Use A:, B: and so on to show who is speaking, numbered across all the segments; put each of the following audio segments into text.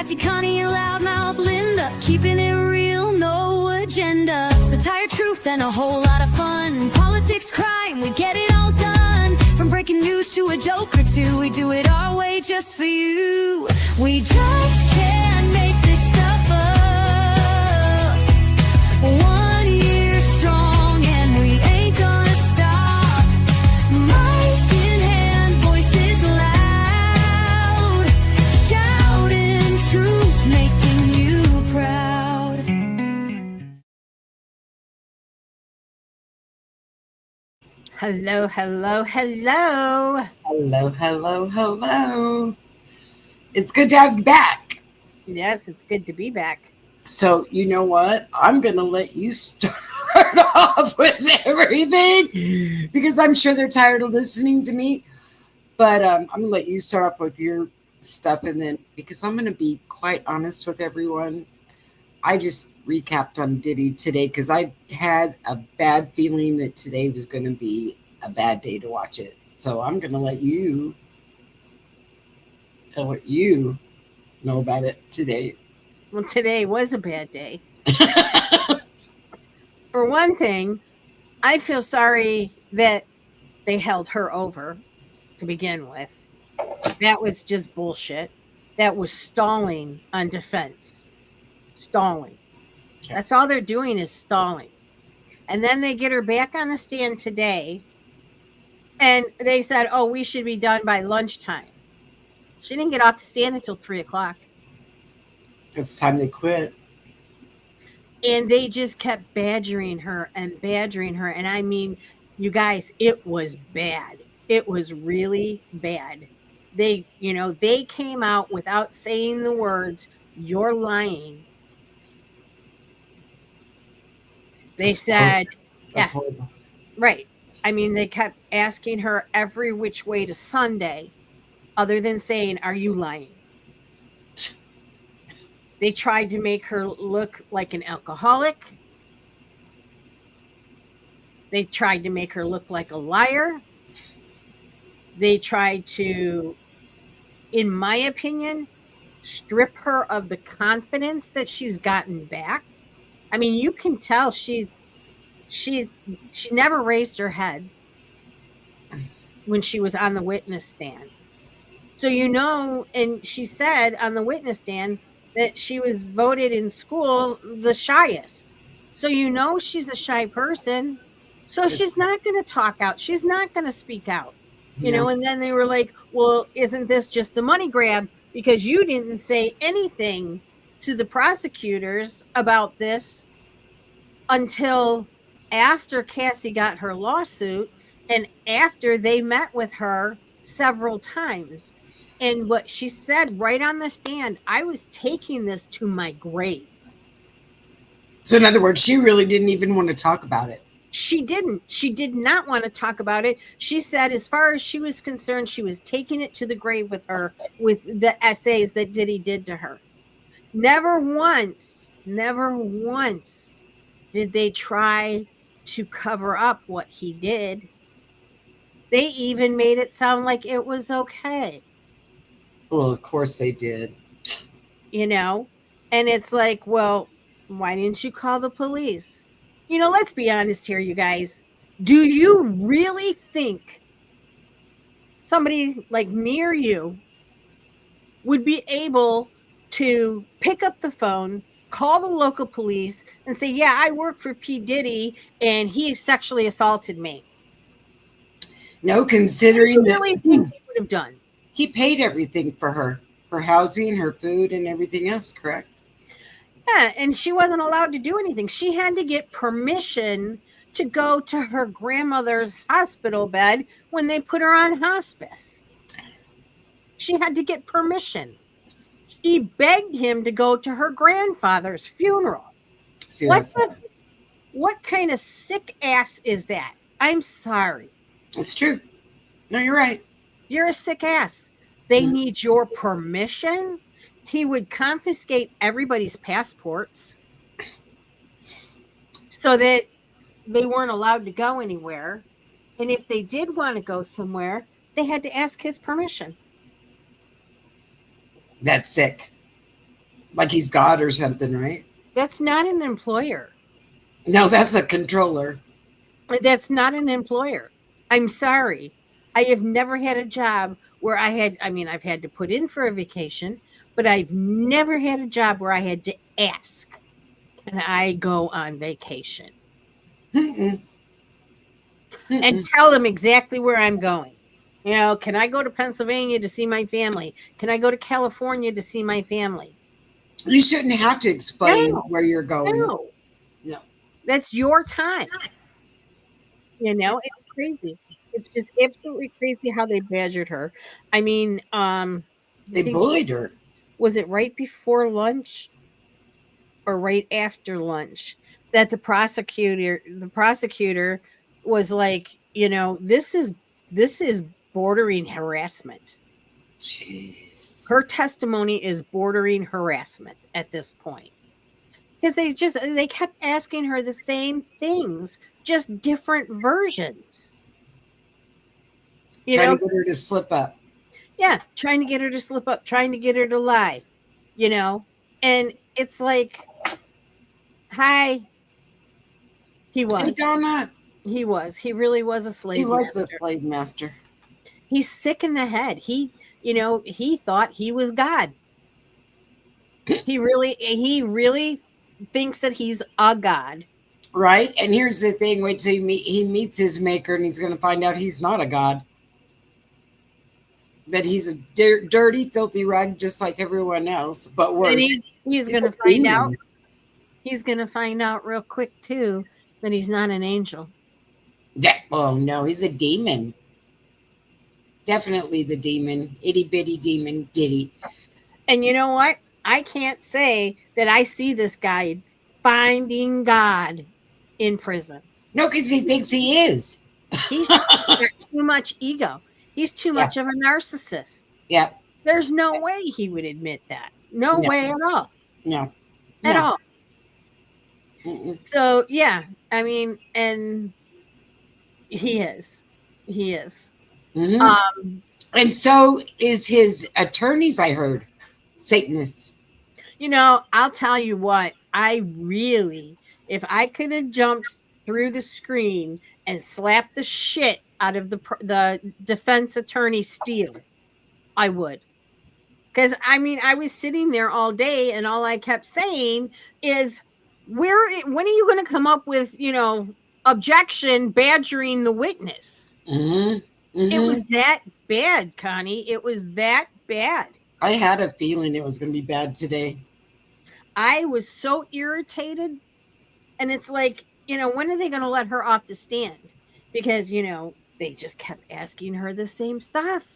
A: Auntie Connie and loudmouth Linda, keeping it real, no agenda. Satire, truth, and a whole lot of fun. Politics, crime, we get it all done. From breaking news to a joke or two, we do it our way just for you. We just can't make this stuff up. 1 year strong and we ain't gonna stop. Mic in hand, voices loud, shouting truth, making you proud.
B: Hello.
C: Hello. It's good to have you back.
B: Yes, it's good to be back.
C: So, you know what? I'm going to let you start off with everything because I'm sure they're tired of listening to me. But I'm going to let you start off with your stuff. And then, because I'm going to be quite honest with everyone, I just recapped on Diddy today because I had a bad feeling that today was going to be a bad day to watch it. So I'm going to let you tell what you know about it today.
B: Well, today was a bad day. For one thing, I feel sorry that they held her over to begin with. That was just bullshit. That was stalling on defense. Stalling. That's all they're doing is stalling. And then they get her back on the stand today. And they said, oh, we should be done by lunchtime. She didn't get off the stand until 3 o'clock.
C: It's time they quit.
B: And they just kept badgering her. And I mean, you guys, it was bad. It was really bad. They came out without saying the words, "You're lying." They said,
C: That's horrible.
B: Right. I mean, they kept asking her every which way to Sunday, other than saying, "Are you lying?" They tried to make her look like an alcoholic. They tried to make her look like a liar. They tried to, in my opinion, strip her of the confidence that she's gotten back. I mean, you can tell she never raised her head when she was on the witness stand. So, and she said on the witness stand that she was voted in school the shyest. So, she's a shy person. So she's not going to talk out. She's not going to speak out. And then they were like, well, isn't this just a money grab? Because you didn't say anything to the prosecutors about this until after Cassie got her lawsuit and after they met with her several times. And what she said right on the stand, I was taking this to my grave.
C: So in other words, she really didn't even want to talk about it.
B: She didn't. She did not want to talk about it. She said as far as she was concerned, she was taking it to the grave with her, with the essays that Diddy did to her. Never once did they try to cover up what he did. They even made it sound like it was okay.
C: Well, of course they did.
B: And it's like, well, why didn't you call the police? Let's be honest here, you guys. Do you really think somebody like me or you would be able to pick up the phone, call the local police, and say, yeah, I work for P. Diddy, and he sexually assaulted me?
C: No, considering
B: that really think he would have done.
C: He paid everything for her housing, her food, and everything else, correct?
B: Yeah, and she wasn't allowed to do anything. She had to get permission to go to her grandmother's hospital bed when they put her on hospice. She had to get permission. She begged him to go to her grandfather's funeral.
C: See,
B: what kind of sick ass is that? I'm sorry.
C: It's true. No, you're right.
B: You're a sick ass. They need your permission. He would confiscate everybody's passports so that they weren't allowed to go anywhere. And if they did want to go somewhere, they had to ask his permission.
C: That's sick. Like he's God or something, right?
B: That's not an employer.
C: No, that's a controller.
B: That's not an employer. I'm sorry. I have never had a job where I mean, I've had to put in for a vacation, but I've never had a job where I had to ask, can I go on vacation?
C: Mm-mm.
B: And
C: Mm-mm.
B: tell them exactly where I'm going. You know, can I go to Pennsylvania to see my family? Can I go to California to see my family?
C: You shouldn't have to explain
B: No,
C: where you're going.
B: no.
C: No.
B: That's your time. You know, it's crazy. It's just absolutely crazy how they badgered her. I mean, I
C: They
B: think
C: bullied her.
B: was it right before lunch or right after lunch that the prosecutor was like, you know, this is bordering harassment.
C: Jeez.
B: Her testimony is bordering harassment at this point. Because they kept asking her the same things, just different versions. You
C: Trying
B: know,
C: to get her to slip up.
B: yeah, trying to get her to slip up, trying to get her to lie, you know? And it's like, hi, he
C: Hey,
B: was.
C: Donna.
B: He was. He really was a
C: He
B: slave
C: was a
B: master.
C: slave master.
B: He's sick in the head. He thought he was God. He really thinks that he's a god.
C: Right? And here's the thing, wait till he meets his maker and he's gonna find out he's not a god. That he's a dirty, filthy rag just like everyone else, but
B: And
C: worse.
B: he's
C: He's a
B: gonna find out.
C: demon.
B: He's gonna find out real quick too that he's not an angel.
C: Yeah. Oh no, he's a demon. Definitely the demon. Itty bitty demon Diddy.
B: And you know what? I can't say that I see this guy finding God in prison.
C: No, because he thinks he is.
B: He's got too much ego. He's too
C: Yeah.
B: much of a narcissist.
C: Yeah.
B: There's no way he would admit that. No
C: No.
B: way at all.
C: No.
B: At
C: No.
B: all.
C: Mm-mm.
B: So yeah, I mean, and he is. He is.
C: Mm-hmm.
B: Um,
C: And so is his attorneys, I heard. Satanists.
B: I'll tell you what, if I could have jumped through the screen and slapped the shit out of the defense attorney Steele, I would. Because I mean, I was sitting there all day, and all I kept saying is, when are you going to come up with, objection badgering the witness?
C: Mm-hmm.
B: It
C: Mm-hmm.
B: was that bad, Connie. It was that bad.
C: I had a feeling it was going to be bad today.
B: I was so irritated. And it's like, when are they going to let her off the stand? Because, they just kept asking her the same stuff.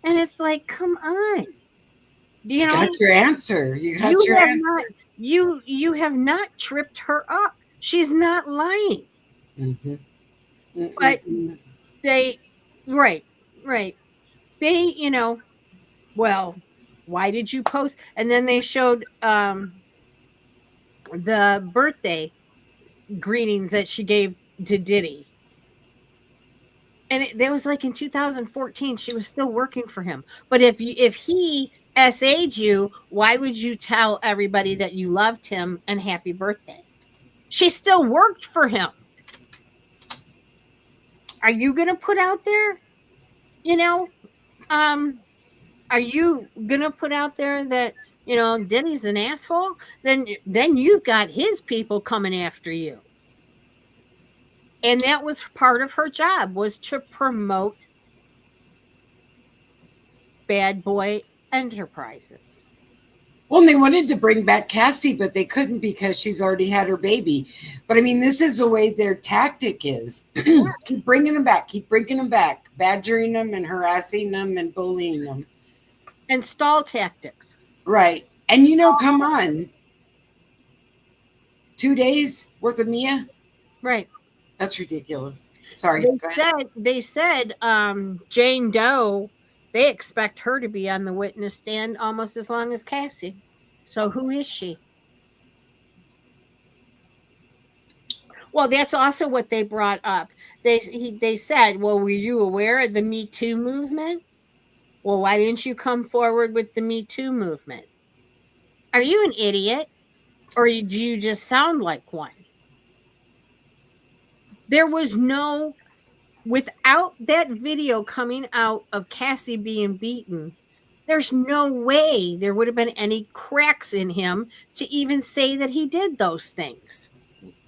B: And it's like, come on.
C: You got your answer. You got
B: You
C: your
B: have
C: answer.
B: not you have not tripped her up. She's not lying.
C: Mm-hmm.
B: But
C: Mm-hmm.
B: they right. They, well, why did you post? And then they showed the birthday greetings that she gave to Diddy. And that was like in 2014. She was still working for him. But if he SA'd you, why would you tell everybody that you loved him and happy birthday? She still worked for him. Are you going to put out there, are you going to put out there that, Diddy's an asshole? Then you've got his people coming after you. And that was part of her job, was to promote bad boy enterprises.
C: Well, they wanted to bring back Cassie, but they couldn't because she's already had her baby. But I mean, this is the way their tactic is. Keep bringing them back, badgering them and harassing them and bullying them.
B: And stall tactics.
C: Right. And come on. 2 days worth of Mia?
B: Right.
C: That's ridiculous. Sorry. Go ahead.
B: They said Jane Doe, they expect her to be on the witness stand almost as long as Cassie. So who is she? Well, that's also what they brought up. They said, well, were you aware of the Me Too movement? Well, why didn't you come forward with the Me Too movement? Are you an idiot? Or do you just sound like one? There was no, without that video coming out of Cassie being beaten, there's no way there would have been any cracks in him to even say that he did those things.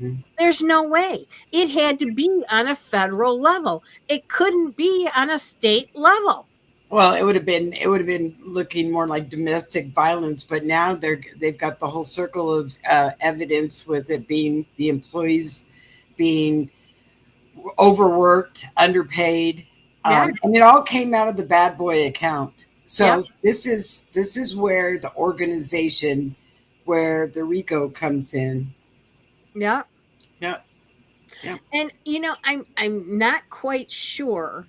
C: Mhm.
B: There's no way. It had to be on a federal level. It couldn't be on a state level.
C: Well, it would have been looking more like domestic violence, but now they've got the whole circle of evidence with it being the employees being overworked, underpaid,
B: Yeah.
C: and it all came out of the bad boy account. So
B: Yep.
C: this is where the organization, where the RICO comes in.
B: Yeah.
C: Yeah, yeah.
B: And I'm not quite sure,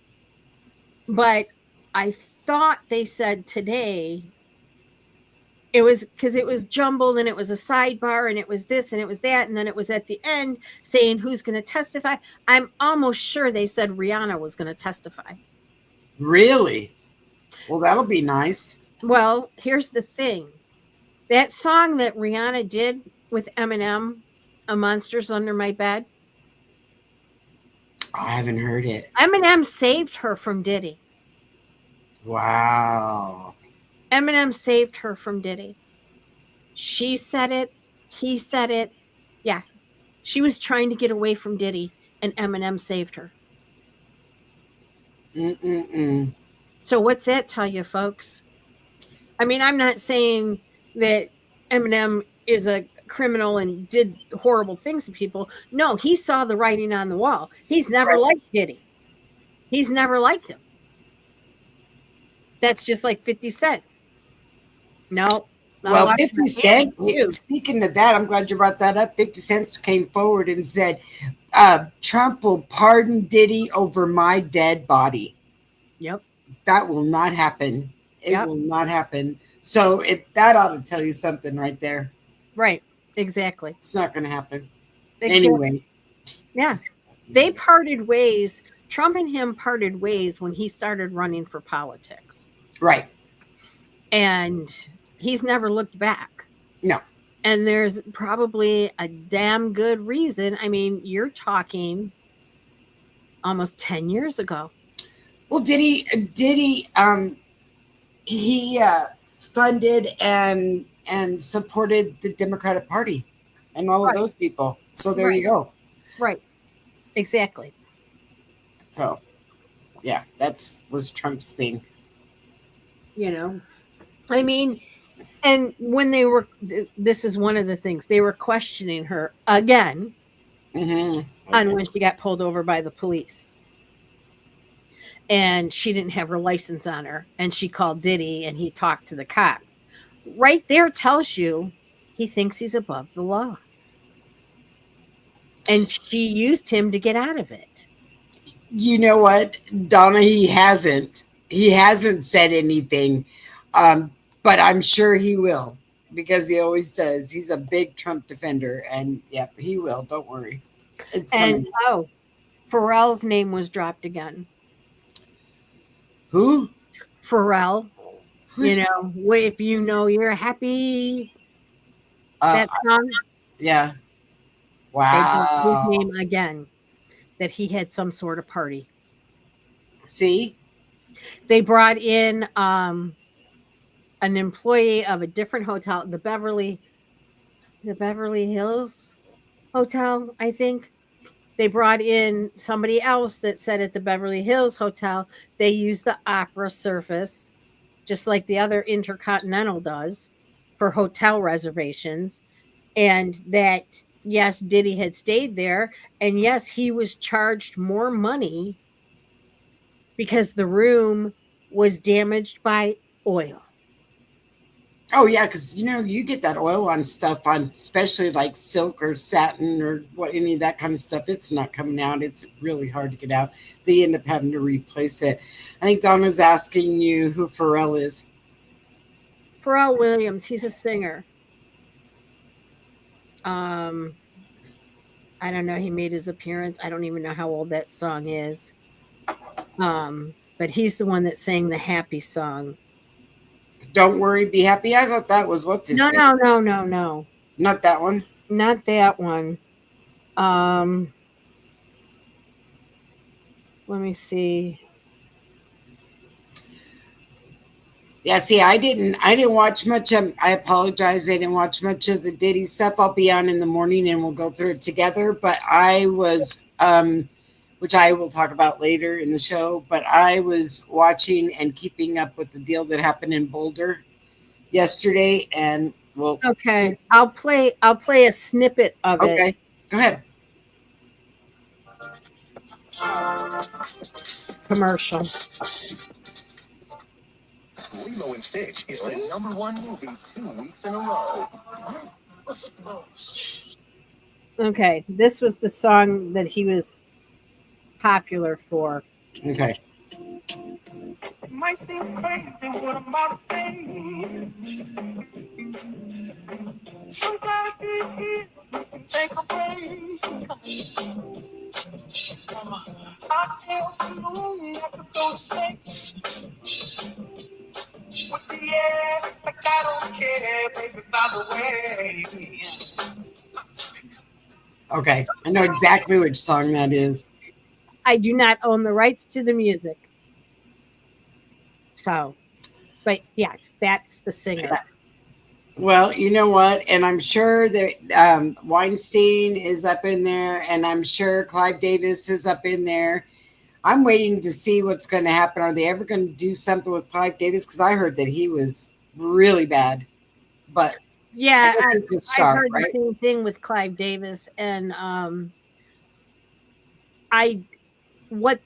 B: but I thought they said today it was because it was jumbled and it was a sidebar and it was this and it was that and then it was at the end saying who's going to testify. I'm almost sure they said Rihanna was going to testify.
C: Really? Well, that'll be nice.
B: Well, here's the thing. That song that Rihanna did with Eminem, A Monster's Under My Bed,
C: I haven't heard it.
B: Eminem saved her from Diddy.
C: Wow.
B: Eminem saved her from Diddy. She said it. He said it. Yeah. She was trying to get away from Diddy, and Eminem saved her.
C: Mm-mm-mm.
B: So, what's that tell you, folks? I mean, I'm not saying that Eminem is a criminal and did horrible things to people. No, he saw the writing on the wall. He's never liked Diddy. He's never liked him. That's just like 50 Cent. No.
C: Well, 50 Cent, speaking of that, I'm glad you brought that up. 50 Cent came forward and said, Trump will pardon Diddy over my dead body.
B: Yep.
C: That will not happen. It will not happen. So that ought to tell you something right there.
B: Right. Exactly.
C: It's not going to happen.
B: Exactly.
C: Anyway.
B: Yeah. They parted ways. Trump and him parted ways when he started running for politics.
C: Right.
B: And he's never looked back.
C: No.
B: And there's probably a damn good reason. I mean, you're talking almost 10 years ago.
C: Well, Diddy, he funded and supported the Democratic Party and all of those people. So there you go.
B: Right. Exactly.
C: So, yeah, was Trump's thing.
B: You know, I mean, and when this is one of the things, they were questioning her again on when she got pulled over by the police. And she didn't have her license on her. And she called Diddy and he talked to the cop. Right there tells you he thinks he's above the law. And she used him to get out of it.
C: You know what, Donna, he hasn't said anything. But I'm sure he will, because he always does. He's a big Trump defender, and yep, he will. Don't worry.
B: And Pharrell's name was dropped again.
C: Who?
B: Pharrell. If you know you're happy. That song.
C: Yeah. Wow.
B: His name again. That he had some sort of party.
C: See?
B: They brought in an employee of a different hotel, the Beverly Hills Hotel, I think. They brought in somebody else that said at the Beverly Hills Hotel, they use the opera surface, just like the other Intercontinental does, for hotel reservations. And that, yes, Diddy had stayed there. And yes, he was charged more money because the room was damaged by oil.
C: Oh, yeah, because, you get that oil on stuff, on especially like silk or satin or any of that kind of stuff. It's not coming out. It's really hard to get out. They end up having to replace it. I think Donna's asking you who Pharrell is.
B: Pharrell Williams. He's a singer. I don't know. He made his appearance. I don't even know how old that song is. But he's the one that sang the Happy song.
C: Don't worry, be happy. I thought that was what's his
B: No,
C: name.
B: no, no, no, no.
C: Not that one.
B: Not that one. Um, let me see.
C: Yeah, see, I didn't watch much. I apologize. I didn't watch much of the Diddy stuff. I'll be on in the morning and we'll go through it together. But I was, which I will talk about later in the show. But I was watching and keeping up with the deal that happened in Boulder yesterday, and well,
B: Okay, I'll play a snippet of it.
C: okay, go ahead.
B: Commercial.
D: Lilo and Stitch is the #1 movie 2 weeks in a row.
B: Okay, this was the song that he was popular for.
C: Okay,
D: It might seem crazy what I'm about to say. Somebody be here and take a break. From a hot tail balloon up to go to space. With the air, like I don't care, baby, by the way.
C: okay, I know exactly which song that is.
B: I do not own the rights to the music. So, but yes, that's the singer.
C: Well, you know what? And I'm sure that Weinstein is up in there, and I'm sure Clive Davis is up in there. I'm waiting to see what's going to happen. Are they ever going to do something with Clive Davis? Because I heard that he was really bad. But
B: Yeah,
C: I guess it's a
B: I've
C: star,
B: heard the
C: right?
B: same thing with Clive Davis, and I what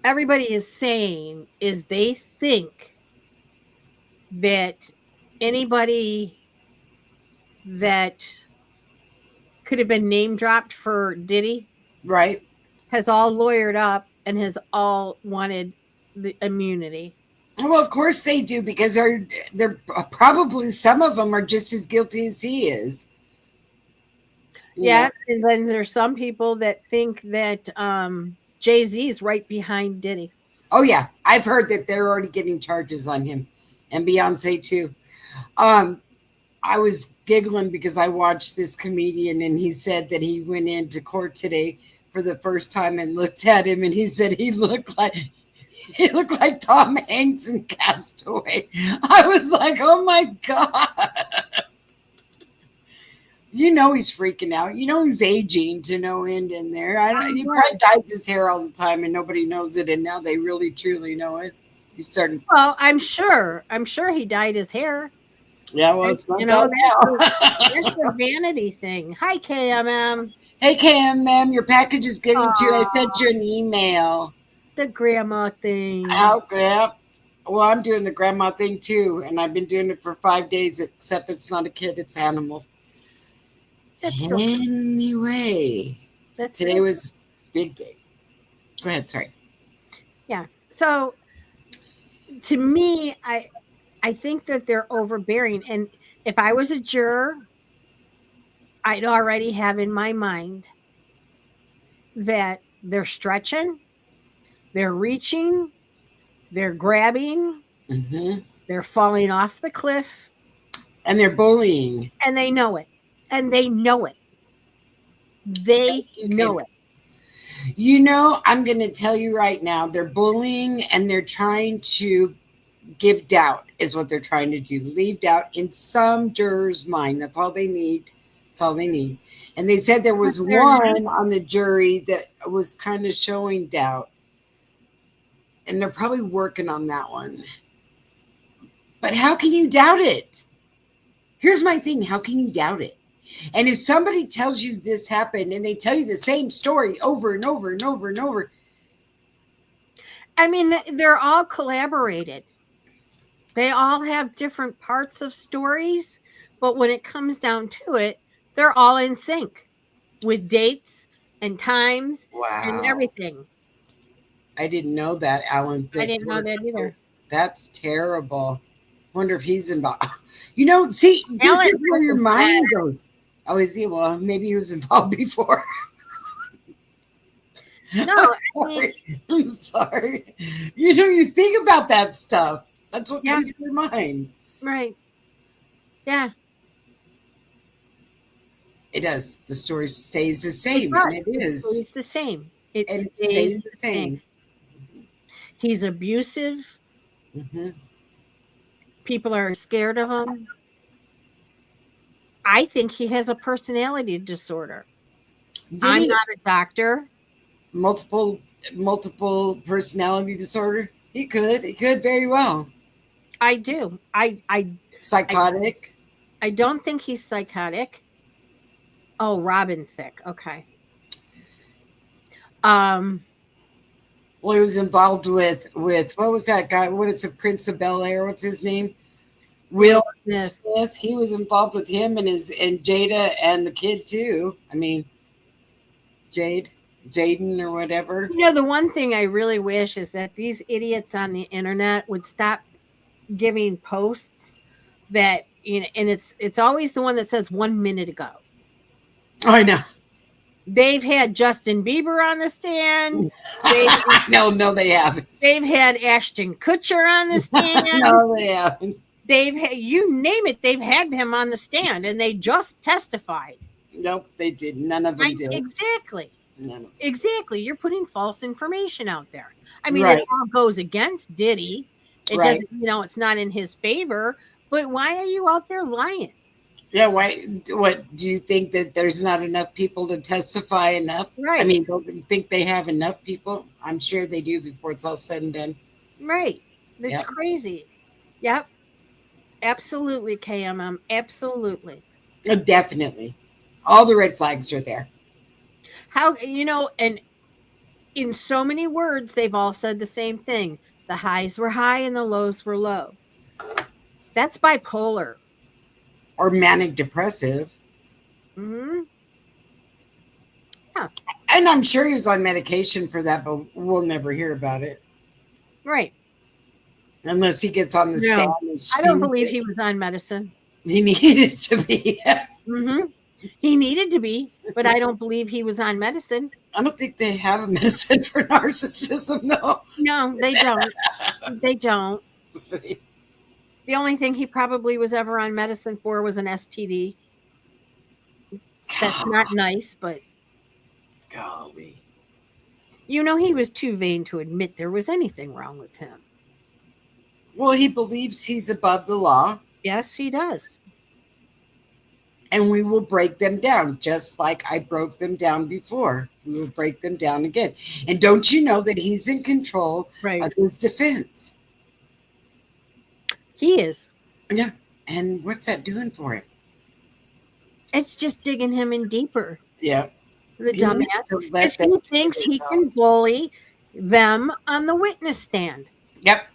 B: everybody is saying is they think that anybody that could have been name dropped for Diddy
C: Right.
B: has all lawyered up and has all wanted the immunity.
C: Well, of course they do, because they're probably, some of them are just as guilty as he is. You
B: Yeah,
C: know?
B: and then there's some people that think that Jay-Z is right behind Diddy.
C: Oh yeah, I've heard that they're already getting charges on him, and Beyonce too. Um, I was giggling because I watched this comedian, and he said that he went into court today for the first time and looked at him, and he said he looked like Tom Hanks in Castaway. I was like, oh my god. You know he's freaking out. You know he's aging to no end in there. He probably dyes his hair all the time and nobody knows it, and now they really truly know it. He's starting.
B: Well, I'm sure he dyed his hair.
C: Yeah, well, it's not
B: You know,
C: that
B: that's
C: now.
B: a vanity thing. Hi, KMM.
C: Hey, Cam, ma'am, your package is getting to you. I
B: Aw.
C: sent you an email.
B: The grandma thing.
C: How yeah. Well, I'm doing the grandma thing too, and I've been doing it for 5 days, except it's not a kid, it's animals.
B: That's still,
C: Anyway,
B: that's
C: today
B: still-
C: was big day. Go ahead, sorry.
B: yeah. So to me, I think that they're overbearing, and if I was a juror, I'd already have in my mind that they're stretching, they're reaching, they're grabbing,
C: Hmm.
B: they're falling off the cliff,
C: And they're bullying.
B: and they know it. And they know it. They know it.
C: You know, I'm going to tell you right now, they're bullying and they're trying to give doubt, is what they're trying to do. Leave doubt in some juror's mind. That's all they need. That's all they need. And they said there was
B: But they're
C: one on the jury that was kind of showing doubt. And they're probably working on that one. But how can you doubt it? Here's my thing. How can you doubt it? And if somebody tells you this happened and they tell you the same story over and over and over and over,
B: I mean, they're all collaborated. They all have different parts of stories, but when it comes down to it, they're all in sync with dates and times and
C: wow.
B: everything.
C: I didn't know that, Alan.
B: I didn't know that either.
C: That's terrible. Wonder if he's involved. You know, see, this
B: Alan
C: is where your
B: is
C: mind goes. Oh, is he? Well, maybe he was involved before.
B: No, I mean,
C: I'm sorry. You know, you think about that stuff. That's what
B: Yeah.
C: comes to your mind.
B: Right. Yeah,
C: It does. The story stays the
B: it
C: same, and
B: does.
C: it
B: It
C: is.
B: stays the same. It
C: And it
B: stays
C: stays the
B: the same.
C: same.
B: He's abusive.
C: Hmm.
B: People are scared of him. I think he has a personality disorder.
C: Did
B: I'm
C: he
B: not a doctor.
C: multiple multiple personality disorder? He could very well.
B: I do. I
C: Psychotic.
B: I don't think he's psychotic. Oh, Robin Thicke. Okay. Um,
C: Well, he was involved with what was that guy? What is a Prince of Bel Air? What's his name?
B: Will
C: Will
B: Smith.
C: Smith. He was involved with him and Jada and the kid too. I mean, Jade, Jaden or whatever.
B: The one thing I really wish is that these idiots on the internet would stop giving posts that and it's always the one that says 1 minute ago.
C: I know.
B: They've had Justin Bieber on the stand. They've
C: No, they haven't.
B: they've had Ashton Kutcher on the stand.
C: No, they haven't.
B: They've had, you name it, they've had him on the stand, and they just testified.
C: Nope, they did. None of them did.
B: Exactly.
C: None of them.
B: Exactly. You're putting false information out there. I mean,
C: Right.
B: it all goes against Diddy. It
C: Right.
B: doesn't, it's not in his favor. But why are you out there lying?
C: Yeah, why? What do you think that there's not enough people to testify enough?
B: Right.
C: I mean, don't you think they have enough people? I'm sure they do before it's all said and done.
B: Right. That's
C: Yep.
B: crazy. Yep. Absolutely, KMM. Absolutely.
C: Definitely, all the red flags are there.
B: How, and in so many words, they've all said the same thing. The highs were high and the lows were low. That's bipolar.
C: Or manic depressive.
B: Hmm. Yeah.
C: And I'm sure he was on medication for that, but we'll never hear about it
B: Right.
C: unless he gets on the stand.
B: No,
C: And
B: I don't
C: spews
B: believe
C: it.
B: he was on medicine.
C: He needed to be.
B: Hmm. He needed to be, but I don't believe he was on medicine.
C: I don't think they have a medicine for narcissism, though.
B: No, they don't. They don't.
C: See?
B: The only thing he probably was ever on medicine for was an STD. That's not nice, but
C: Golly.
B: he was too vain to admit there was anything wrong with him.
C: Well, he believes he's above the law,
B: Yes, he does.
C: and we will break them down, just like I broke them down before. We will break them down again. And don't you know that he's in control
B: Right.
C: of his defense?
B: He is.
C: Yeah. And what's that doing for him?
B: It's just digging him in deeper.
C: Yeah.
B: The
C: He needs
B: dumbass.
C: to let
B: Because
C: them
B: he thinks he can bully them on the witness stand.
C: Yep.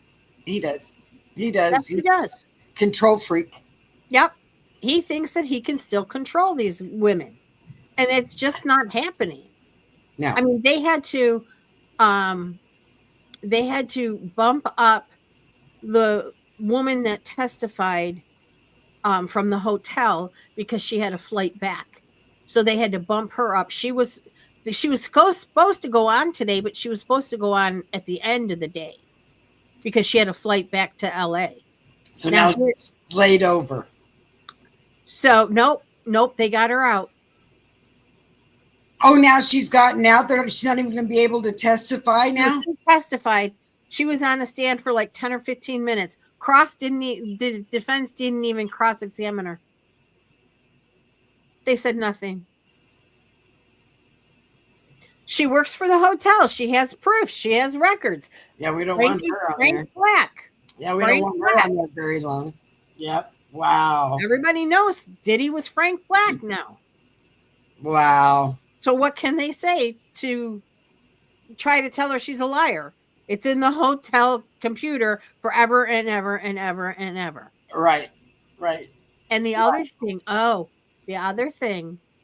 C: He does. He does.
B: Yes, he
C: He's
B: does.
C: control freak.
B: Yep. He thinks that he can still control these women. And it's just not happening.
C: No.
B: I mean, they had to bump up the woman that testified from the hotel because she had a flight back. So they had to bump her up. She was supposed to go on today, but she was supposed to go on at the end of the day because she had a flight back to LA.
C: So now he's laid over.
B: So nope, they got her out.
C: Oh, now she's gotten out there. She's not even going to be able to testify now.
B: She testified. She was on the stand for like 10 or 15 minutes. The defense didn't even cross-examine her. They said nothing. She works for the hotel. She has proof. She has records.
C: Yeah, we don't want her on there.
B: Frank Black.
C: Yeah, we
B: Frank
C: don't want her on there very long. Yep. Wow.
B: Everybody knows Diddy was Frank Black now.
C: Wow.
B: So what can they say to try to tell her she's a liar? It's in the hotel computer forever and ever and ever and ever.
C: Right. Right.
B: And the other thing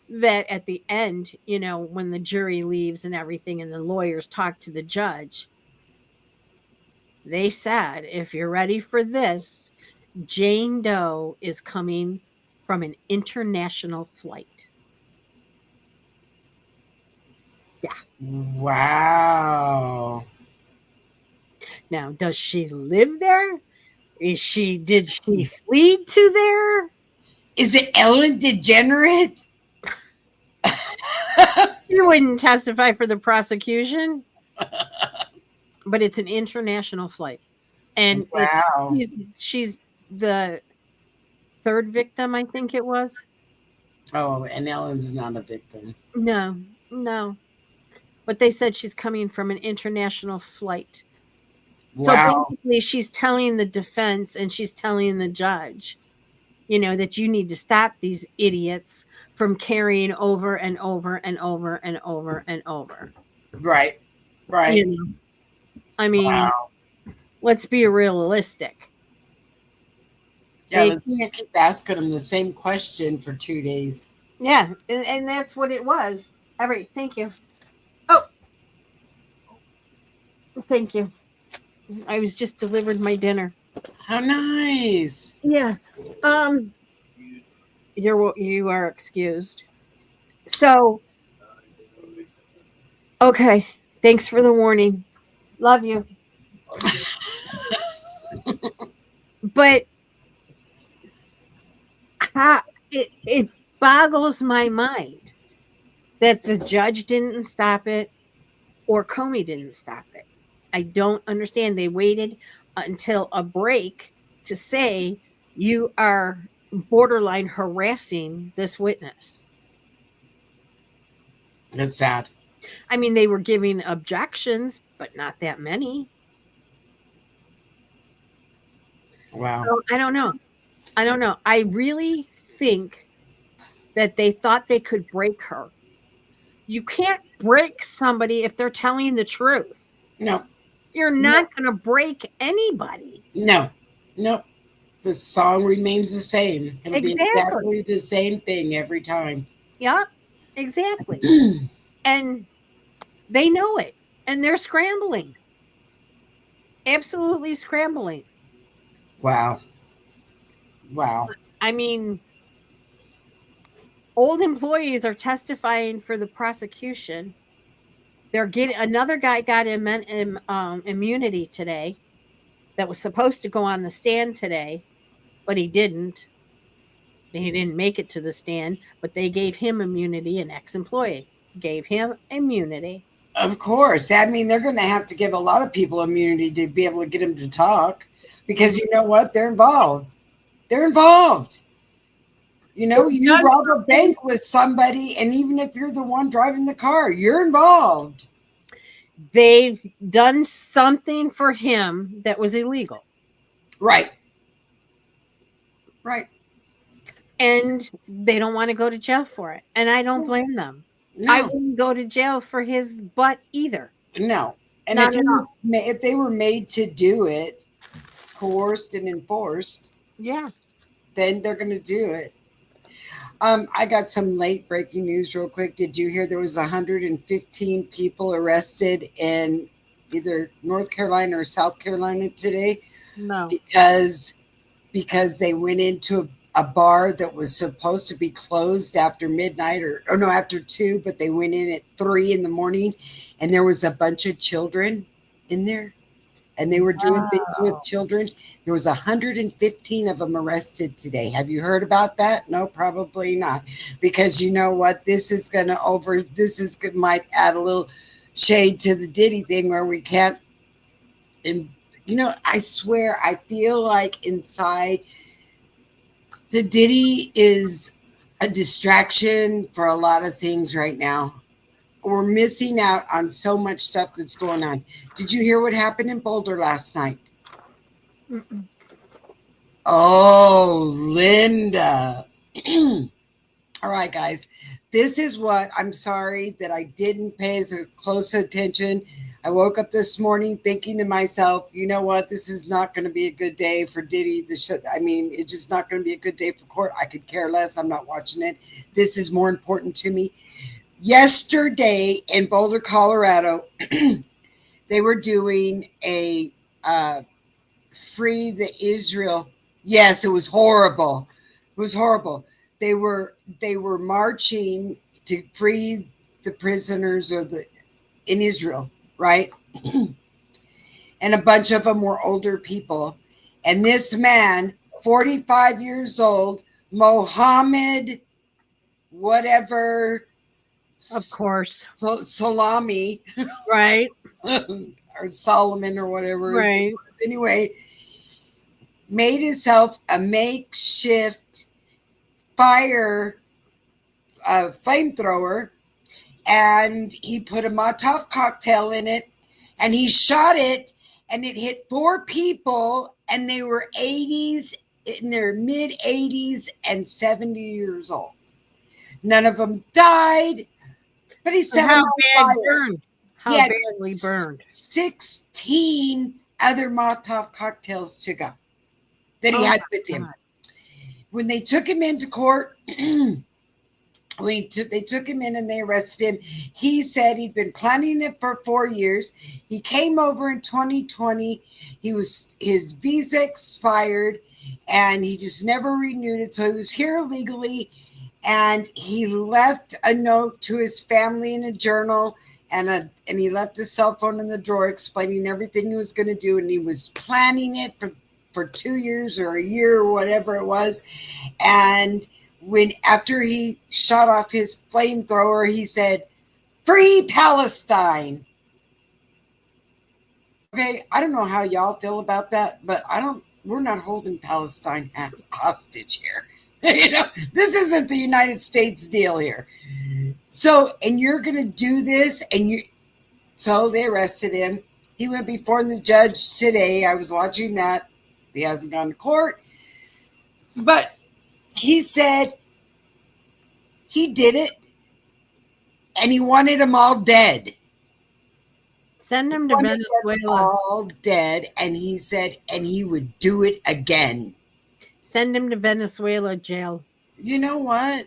B: that at the end, when the jury leaves and everything and the lawyers talk to the judge, they said, if you're ready for this, Jane Doe is coming from an international flight. Yeah.
C: Wow.
B: Now, does she live there? Did she flee to there?
C: Is it Ellen DeGenerate?
B: You wouldn't testify for the prosecution, but it's an international flight. And
C: Wow.
B: she's the third victim, I think it was.
C: Oh, and Ellen's not a victim.
B: No, no. But they said she's coming from an international flight. So
C: Wow.
B: basically, she's telling the defense and she's telling the judge, that you need to stop these idiots from carrying over and over and over and over and over.
C: Right. Right.
B: You know, I mean,
C: Wow.
B: let's be realistic.
C: Yeah,
B: They
C: let's
B: can't-
C: just keep asking them the same question for 2 days.
B: Yeah, and that's what it was. All right, thank you. Oh, thank you. I was just delivered my dinner.
C: How nice.
B: Yeah. You are excused. So, okay. Thanks for the warning. Love you. But it boggles my mind that the judge didn't stop it or Comey didn't stop it. I don't understand. They waited until a break to say you are borderline harassing this witness.
C: That's sad.
B: I mean, they were giving objections, but not that many.
C: Wow.
B: So, I don't know. I really think that they thought they could break her. You can't break somebody if they're telling the truth.
C: No.
B: You're not going to break anybody.
C: No. Nope. The song remains the same. It'll be
B: Exactly.
C: exactly the same thing every time.
B: Yeah, exactly. And they know it. And they're scrambling. Absolutely scrambling.
C: Wow. Wow.
B: I mean, old employees are testifying for the prosecution. They're getting another guy got immunity today that was supposed to go on the stand today, but he didn't. He didn't make it to the stand, but they gave him immunity. An ex-employee gave him immunity.
C: Of course. I mean, they're going to have to give a lot of people immunity to be able to get them to talk because you know what? They're involved. They're involved. You rob a bank with somebody, and even if you're the one driving the car, you're involved.
B: They've done something for him that was illegal.
C: Right. Right.
B: And they don't want to go to jail for it. And I don't blame them.
C: No.
B: I wouldn't go to jail for his butt either.
C: No. And
B: Not at all.
C: if they were made to do it, coerced and enforced,
B: Yeah.
C: then they're going to do it. I got some late breaking news real quick. Did you hear there was 115 people arrested in either North Carolina or South Carolina today?
B: No.
C: Because they went into a bar that was supposed to be closed after midnight or no, after 2, but they went in at 3 in the morning and there was a bunch of children in there. And they were doing things with children. There was 115 of them arrested today. Have you heard about that? No, probably not. Because you know what? This might add a little shade to the Diddy thing where we can't. And, I swear, I feel like inside the Diddy is a distraction for a lot of things right now. We're missing out on so much stuff that's going on. Did you hear what happened in Boulder last night?
B: Mm-mm.
C: Oh, Linda. All right, guys. This is what I'm sorry that I didn't pay as close attention. I woke up this morning thinking to myself, you know what? This is not going to be a good day for Diddy. It's just not going to be a good day for court. I could care less. I'm not watching it. This is more important to me. Yesterday in Boulder, Colorado, they were doing a free the Israel. Yes, it was horrible. It was horrible. They were marching to free the prisoners in Israel, right? And a bunch of them were older people. And this man, 45 years old, Mohammed, whatever,
B: Of course.
C: Salami,
B: Right.
C: or Solomon, or whatever his name
B: Right.
C: was. Anyway, made himself a makeshift fire flamethrower, and he put a Molotov cocktail in it, and he shot it, and it hit 4 people, and they were 80s, in their mid 80s and 70 years old. None of them died, but he set them
B: How
C: on
B: bad
C: fire.
B: burned?
C: He
B: How
C: had
B: badly burned?
C: 16 other Molotov cocktails to go that he
B: Oh
C: had
B: my
C: with him.
B: God.
C: When they took him into court, they took him in and they arrested him, he said he'd been planning it for 4 years. He came over in 2020. His visa expired, and he just never renewed it. So he was here illegally, and he left a note to his family in a journal, and he left his cell phone in the drawer explaining everything he was going to do, and he was planning it for 2 years or a year or whatever it was. And after he shot off his flamethrower, he said, "Free Palestine." Okay, I don't know how y'all feel about that, but we're not holding Palestine as hostage here. This isn't the United States deal here. So, and you're going to do this, so they arrested him. He went before the judge today. I was watching that. He hasn't gone to court, but he said he did it, and he wanted them all dead.
B: Send him to Venezuela.
C: All dead, and he said, and he would do it again.
B: Send him to Venezuela jail.
C: You know what?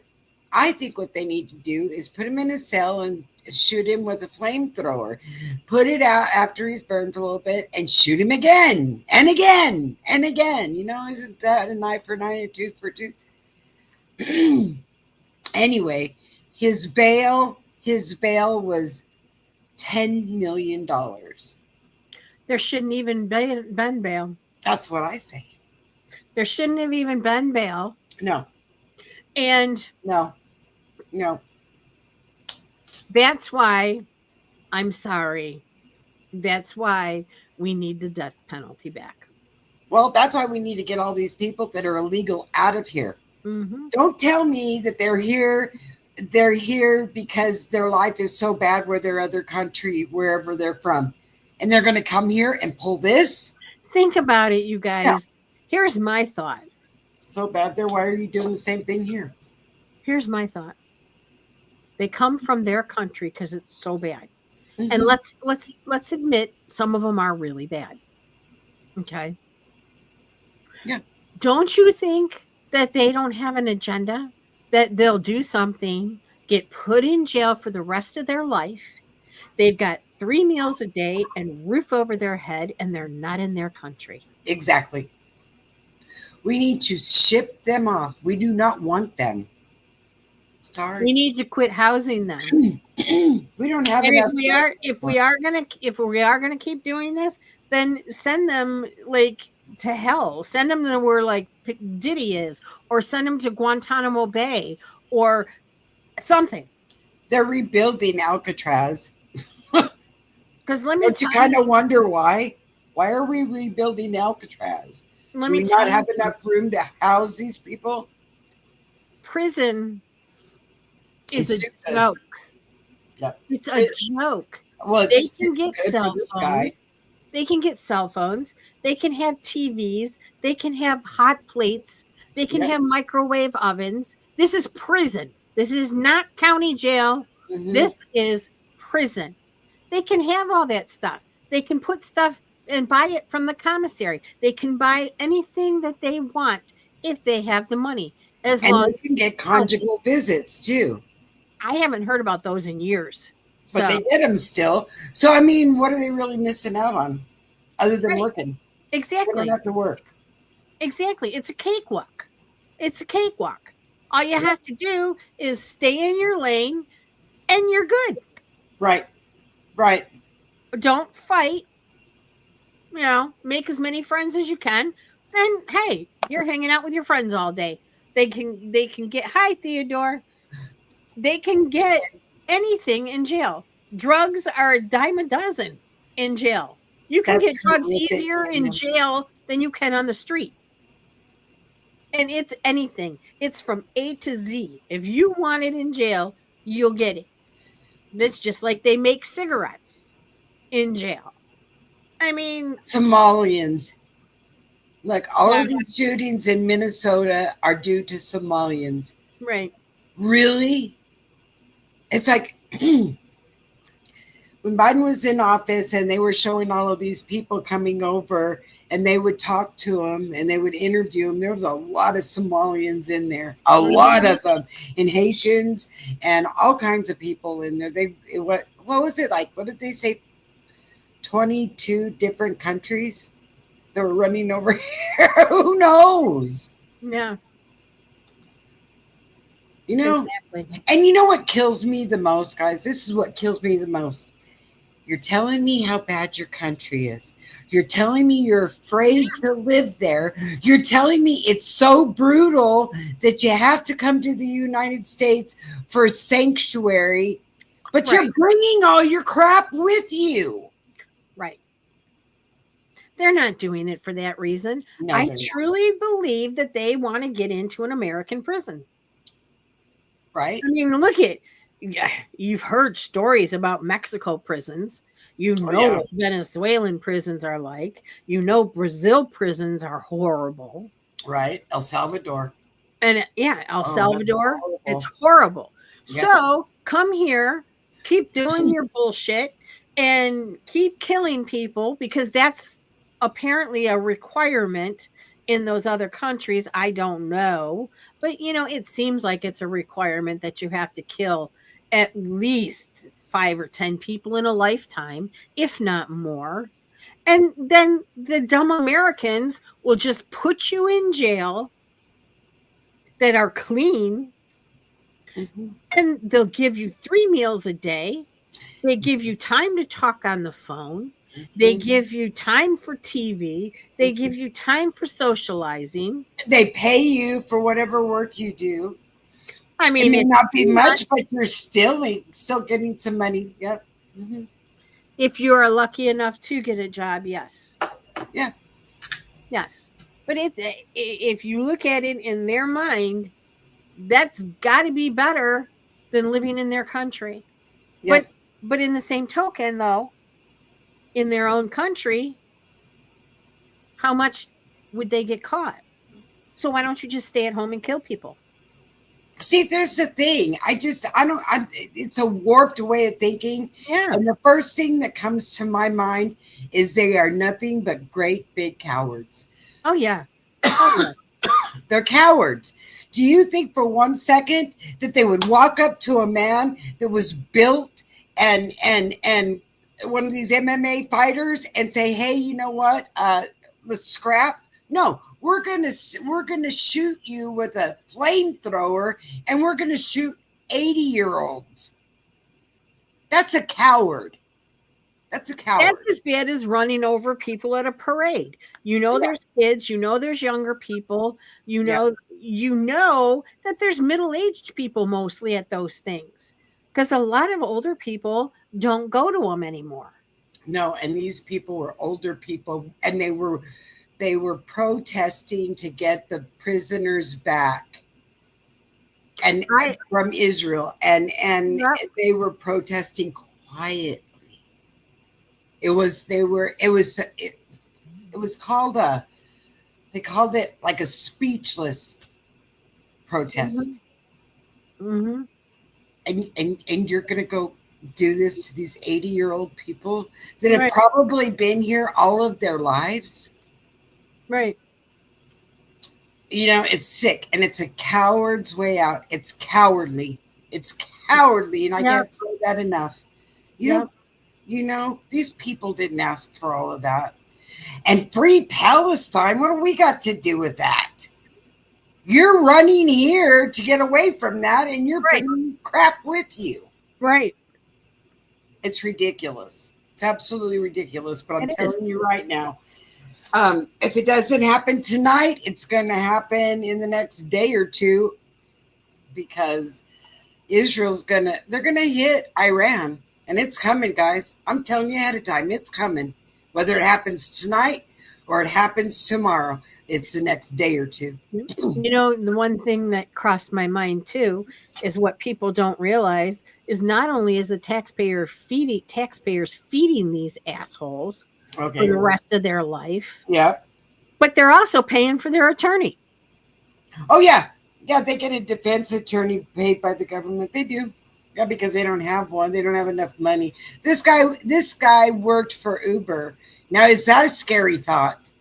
C: I think what they need to do is put him in a cell and shoot him with a flamethrower. Put it out after he's burned for a little bit and shoot him again and again and again. Isn't that an eye for an eye, a tooth for a tooth? Anyway, his bail was $10 million.
B: There shouldn't even been bail.
C: That's what I say.
B: There shouldn't have even been bail.
C: No.
B: And
C: No.
B: that's why, I'm sorry, that's why we need the death penalty back.
C: Well, that's why we need to get all these people that are illegal out of here.
B: Mm-hmm.
C: Don't tell me that they're here because their life is so bad where their other country, wherever they're from, and they're going to come here and pull this.
B: Think about it, you guys. Yeah. Here's my thought.
C: So bad there. Why are you doing the same thing here?
B: Here's my thought. They come from their country because it's so bad. Mm-hmm. And let's admit some of them are really bad. Okay.
C: Yeah.
B: Don't you think that they don't have an agenda? That they'll do something, get put in jail for the rest of their life. They've got 3 meals a day and roof over their head, and they're not in their country.
C: Exactly. We need to ship them off. We do not want them. Sorry.
B: We need to quit housing them.
C: We don't have
B: and
C: enough.
B: If we are gonna keep doing this, then send them to hell. Send them to where Diddy is, or send them to Guantanamo Bay or something.
C: They're rebuilding Alcatraz.
B: Because let me
C: Don't you kind of wonder why? Why are we rebuilding Alcatraz? Do we not have enough room to house these people?
B: Prison is a joke.
C: Yep.
B: It's a joke.
C: Well,
B: they can get cell phones. They can get cell phones. They can have TVs. They can have hot plates. They can have microwave ovens. This is prison. This is not county jail. Mm-hmm. This is prison. They can have all that stuff. They can put stuff and buy it from the commissary. They can buy anything that they want if they have the money.
C: And they can get conjugal visits too.
B: I haven't heard about those in years.
C: But they get them still. So, I mean, what are they really missing out on other than working?
B: Exactly.
C: They don't have to work.
B: Exactly. It's a cakewalk. It's a cakewalk. All you have to do is stay in your lane and you're good.
C: Right. Right.
B: Don't fight. Make as many friends as you can. And hey, you're hanging out with your friends all day. They can get, hi Theodore. They can get anything in jail. Drugs are a dime a dozen in jail. You can
C: That's
B: get drugs
C: horrific.
B: easier in jail than you can on the street. And it's anything. It's from A to Z. If you want it in jail, you'll get it. It's just like they make cigarettes in jail. I mean,
C: Somalians. Like all
B: yeah,
C: of these shootings in Minnesota are due to Somalians.
B: right.
C: Really? It's like when Biden was in office and they were showing all of these people coming over and they would talk to them and they would interview them. There was a lot of Somalians in there, a lot of them, and Haitians and all kinds of people in there. What was it like? What did they say? 22 different countries that were running over here. Who knows?
B: Yeah,
C: You know,
B: exactly.
C: and you know what kills me the most, guys? This is what kills me the most. You're telling me how bad your country is. You're telling me you're afraid to live there. You're telling me it's so brutal that you have to come to the United States for sanctuary, but you're
B: Right.
C: bringing all your crap with you.
B: Right. They're not doing it for that reason.
C: No,
B: I
C: they're not.
B: truly believe that they want to get into an American prison.
C: Right?
B: I mean, look at, yeah, you've heard stories about Mexico prisons. You know
C: yeah.
B: what Venezuelan prisons are like. You know Brazil prisons are horrible.
C: Right? El Salvador.
B: And yeah, El
C: that's
B: Salvador,
C: horrible.
B: it's horrible.
C: Yeah.
B: So come here, keep doing your bullshit, and keep killing people because that's apparently a requirement in those other countries. I don't know. But it seems like it's a requirement that you have to kill at least 5 or 10 people in a lifetime, if not more. And then the dumb Americans will just put you in jail that are clean,
C: Mhm.
B: and they'll give you 3 meals a day. They give you time to talk on the phone. They give you time for TV. They give you time for socializing.
C: They pay you for whatever work you do.
B: I
C: It
B: mean,
C: may
B: it's
C: not be much,
B: peanuts.
C: but you're still getting some money. Yep.
B: If you are lucky enough to get a job, yes.
C: Yeah.
B: Yes. But if you look at it in their mind, that's got to be better than living in their country.
C: Yep.
B: But in the same token, though, in their own country, how much would they get caught? So why don't you just stay at home and kill people?
C: See, there's the thing. It's a warped way of thinking.
B: Yeah.
C: And the first thing that comes to my mind is they are nothing but great big cowards.
B: Oh yeah. Oh, yeah.
C: They're cowards. Do you think for 1 second that they would walk up to a man that was built and one of these MMA fighters and say, "Hey, you know what? Let's scrap"? No, we're gonna shoot you with a flamethrower, and we're gonna shoot 80-year-olds. That's a coward. That's a coward.
B: That's as bad as running over people at a parade. There's kids, there's younger people, you know that there's middle-aged people mostly at those things. Because a lot of older people don't go to them anymore.
C: No, and these people were older people, and they were protesting to get the prisoners back and from Israel, and they were protesting quietly. It was called they called it like a speechless protest.
B: Mm-hmm.
C: And you're gonna go do this to these 80-year-old people that have probably been here all of their lives.
B: Right.
C: It's sick, and it's a coward's way out. It's cowardly. It's cowardly, and I can't say that enough. These people didn't ask for all of that. And free Palestine, what do we got to do with that? You're running here to get away from that, and you're bringing crap with you.
B: Right.
C: It's ridiculous. It's absolutely ridiculous, but I'm telling you right now, If it doesn't happen tonight, it's going to happen in the next day or two, because they're going to hit Iran, and it's coming, guys. I'm telling you ahead of time, it's coming. Whether it happens tonight or it happens tomorrow, it's the next day or two.
B: You know, the one thing that crossed my mind too is what people don't realize is not only is the taxpayers feeding these assholes for
C: Okay.
B: the rest of their life,
C: Yeah.
B: but they're also paying for their attorney.
C: Oh, yeah. Yeah, they get a defense attorney paid by the government. They do. Yeah, because they don't have one. They don't have enough money. This guy worked for Uber. Now, is that a scary thought?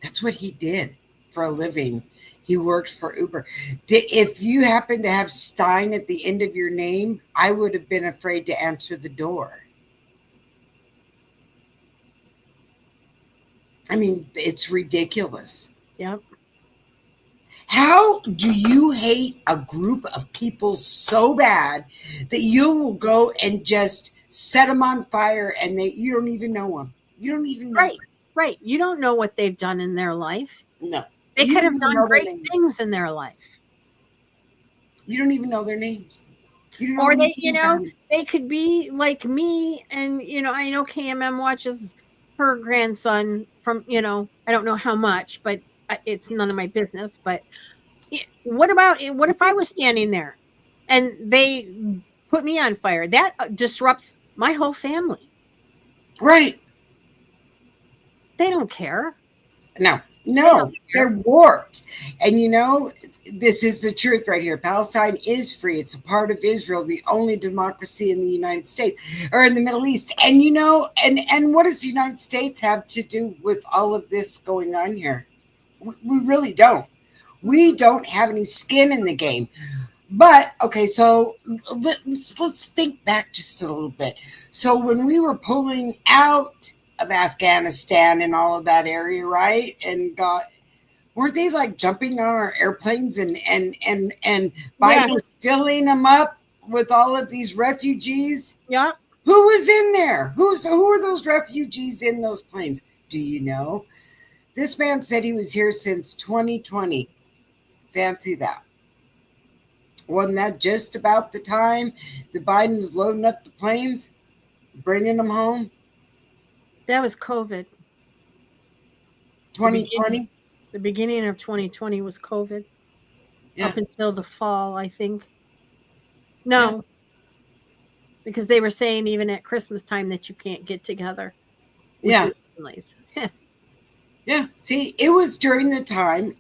C: That's what he did for a living. He worked for Uber. If you happen to have Stein at the end of your name, I would have been afraid to answer the door. I mean, it's ridiculous.
B: Yep.
C: How do you hate a group of people so bad that you will go and just set them on fire, and you don't even know them? You don't even know.
B: Right. You don't know what they've done in their life.
C: No.
B: They
C: You
B: could
C: don't
B: have
C: even
B: done
C: know their
B: great
C: names.
B: things in their life.
C: You don't even know their names. You don't know
B: Or they,
C: anything about them.
B: they could be like me, and I know KMM watches her grandson from, I don't know how much, but it's none of my business. But what if I was standing there and they put me on fire? That disrupts my whole family.
C: Right.
B: They don't care.
C: No,
B: don't
C: they're warped. And this is the truth right here. Palestine is free. It's a part of Israel, the only democracy in the United States or in the Middle East. And and what does the United States have to do with all of this going on here? We really don't. We don't have any skin in the game. But okay, so let's think back just a little bit. So when we were pulling out of Afghanistan and all of that area, right? And weren't they like jumping on our airplanes and Biden was filling them up with all of these refugees?
B: Yeah.
C: Who was in there? Who are those refugees in those planes? Do you know? This man said he was here since 2020. Fancy that. Wasn't that just about the time that Biden was loading up the planes, bringing them home?
B: That was COVID.
C: 2020?
B: The beginning of 2020 was COVID.
C: Yeah.
B: Up until the fall, I think. No. Because they were saying even at Christmas time that you can't get together with your families.
C: Yeah. See, it was during the time